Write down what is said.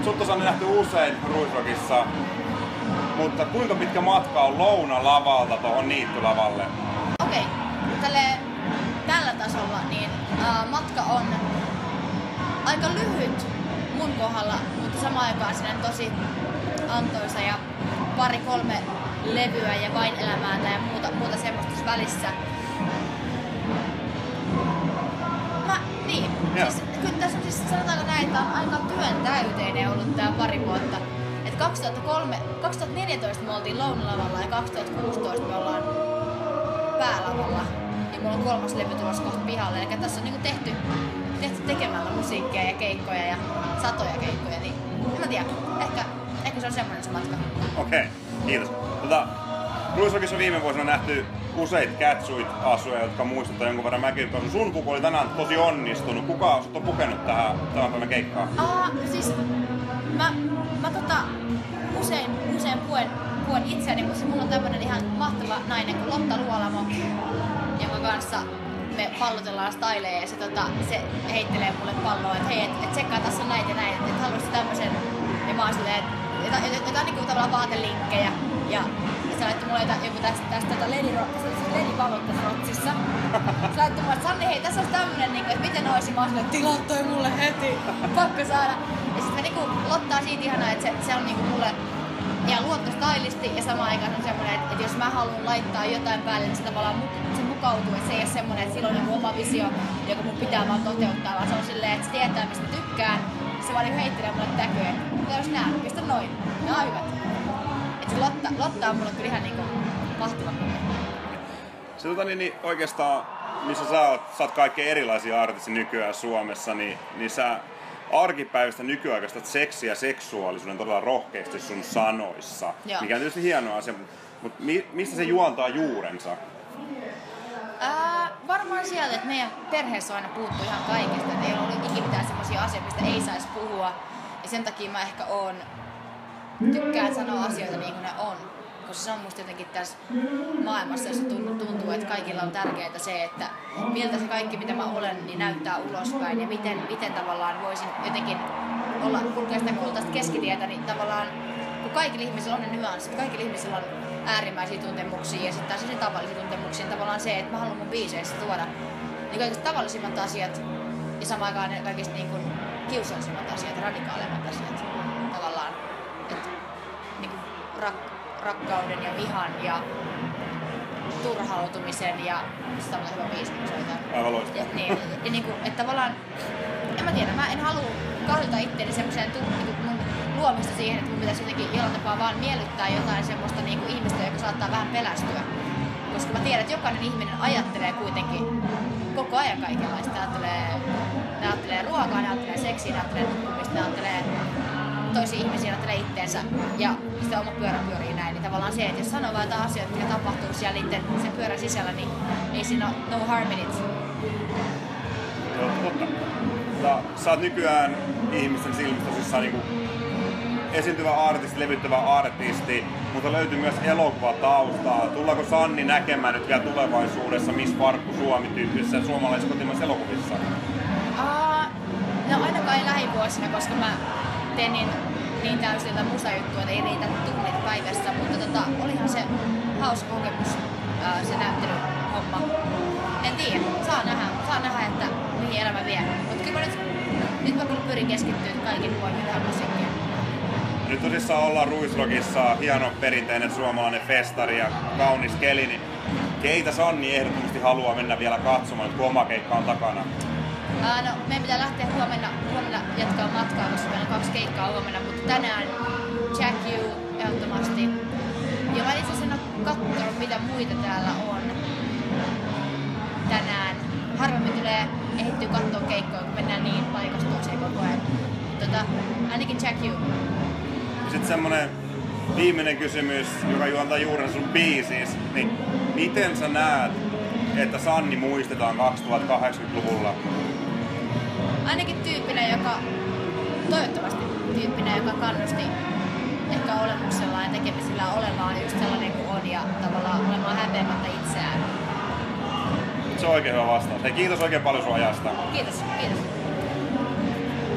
Sut on nähty usein Ruisrockissa, mutta kuinka pitkä matka on Lounalavalta tuohon Niittylavalle? Okei, tällä tasolla niin matka on aika lyhyt mun kohdalla, mutta samaan aikaan siinä on tosi antoisa ja 2-3 levyä ja vain elämäätä ja muuta semmoista välissä. Siis, kyllä tässä on siis sanotaanko näin, että on aika työntäyteinen ollut tää 2 vuotta. Et 2014 me oltiin Lounalavalla ja 2016 me ollaan Päälavalla. Ja mulla on 3. levy tulossa kohta pihalle. Eli tässä on niinku tehty tekemällä musiikkia ja keikkoja ja satoja keikkoja. Niin en mä tiedä, ehkä se on semmoinen se matka. Okei, kiitos. Ruisrockissa viime vuosina nähty useita catsuit-asuja, jotka muistuttaa jonkun verran Mäkipeusun. Sun puku oli tänään tosi onnistunut. Kuka sut on pukenut tämän päivän keikkaan? Siis mä usein puen itseäni, mutta mulla on tämmönen ihan mahtava nainen kuin Lotta Luolamo, jonka kanssa me pallotellaan styleja ja se heittelee mulle palloa, että hei, et tsekkaa tässä on näitä ja näitä, että haluaisit tämmösen. Ja mä oon silleen, että jotain niinku tavallaan vaatelinkkejä ja se laittoi mulle joku tästä Lady Valot tässä Rotsissa. Se laittoi mulle, että Sanni hei, tässä olisi tämmönen, että miten olisi. Mä oon silleen, että tilaa toi mulle heti, pakko saada. Ja sit me niinku Lottaa siitä ihanaa, että se on niinku mulle ihan luottostylisti ja samaan aikaan on semmonen, että jos mä haluan laittaa jotain päälle, niin se tavallaan se mukautuu. Että se ei ole semmonen, että sillä on joku oma visio, joka mun pitää vaan toteuttaa, vaan se on silleen, että se tietää mistä tykkään. Se vaan niinku heittelee mulle täkyä, että jos nää, pistä noin, ne on hyvät. Et se Lotta on mulle kyllä ihan niinku mahtava kone. Niin oikeastaan, missä sä oot kaikkein erilaisia artisteja nykyään Suomessa, niin sä arkipäivästä nykyaikaista seksiä ja seksuaalisuuden todella rohkeasti sun sanoissa. Joo. Mikä on tietysti hieno asia, mutta mistä se juontaa juurensa? Varmaan sieltä, että meidän perheessä on aina puhuttu ihan kaikesta. Että ei ole ollut ikinä mitään semmosia asioita, mistä ei saisi puhua. Ja sen takia mä ehkä tykkään sanoa asioita niin kuin ne on. Koska se on musta jotenkin tässä maailmassa, jossa tuntuu, että kaikilla on tärkeää se, että miltä se kaikki mitä mä olen, niin näyttää ulospäin. Ja miten tavallaan voisin jotenkin kulkea sitä kultaista keskitietä, niin tavallaan kun kaikilla ihmisillä on ne nyanssit, kaikilla ihmisillä on äärimmäisiä tuntemuksia ja sitten taas hyvin tavallisia tuntemuksia, niin tavallaan se, että mä haluan mun biiseissä tuoda niin kaikista tavallisimmat asiat ja samaan aikaan ne kaikista niin kuin kiusallisimmat asiat, radikaalimmat asiat tavallaan. Että niin kuin rakkauden ja vihan ja turhautumisen ja sitä on hyvä biisi, kun soitaan. Aivan loistavaa. Niin, että tavallaan, en mä tiedä, mä en halua kahdota itteeni semmoiseen mun luomista siihen, että mun pitäisi jotenkin jollain tapaa vaan miellyttää jotain semmoista niin kuin ihmistä, joka saattaa vähän pelästyä. Koska mä tiedän, että jokainen ihminen ajattelee kuitenkin koko ajan kaikenlaista. Ne ajattelee ruokaa, ne ajattelee seksiä, ne ajattelee nukkumista, ne ajattelee toisia ihmisiä, ajattelee itteensä ja sitä oma pyörä pyörii näin. Niin tavallaan se, että jos sanoo vaan jotain asioita, mikä tapahtuu siellä sen pyörän sisällä, niin ei siinä ole no harm in it. Joo, totta. Sä oot nykyään ihmisten silmistä tosissaan niinku esiintyvä artisti, levyttävä artisti, mutta löytyy myös elokuvataustaa. Tullaanko Sanni näkemään nyt vielä tulevaisuudessa Miss Farkku Suomi-tyyppisissä suomalais-kotimaisissa elokuvissa? No ainakaan ei lähivuosina, koska mä teen niin täysillä musajuttua, että ei riitä tunnit päivässä, mutta olihan se hauska kokemus, se näyttelyhomma. En tiedä, saa nähdä, että mihin elämä vie. Mutta kyllä nyt mä kyllä pyrin keskittyä kaikin voimin tähän musiikkiin. Nyt tosissaan ollaan Ruisrockissa, hieno perinteinen suomalainen festari ja kaunis keli, niin keitä Sanni ehdottomasti haluaa mennä vielä katsomaan, kun oma keikka on takana? No, meidän pitää lähteä huomenna jatkaa matkaa, koska meillä on 2 keikkaa huomenna, mutta tänään Jack You ehdottomasti. Ja mä itse asiassa en ole katsonut, mitä muita täällä on tänään. Harvemmin tulee ehittyä katsoa keikkoja, kun mennään niin paikasta toiseen koko ajan. Ainakin Jack You. Sitten semmonen viimeinen kysymys, joka juontaa juuren sun biisiis, niin miten sä näet, että Sanni muistetaan 2080-luvulla? Ainakin toivottavasti tyyppinen, joka kannusti ehkä olemuksellaan ja tekemisillään olemaan just sellainen kuin on ja tavallaan olemaan häpeämättä itseään. Se on oikein hyvä vastaus. Hei, kiitos oikein paljon sun ajasta. Kiitos.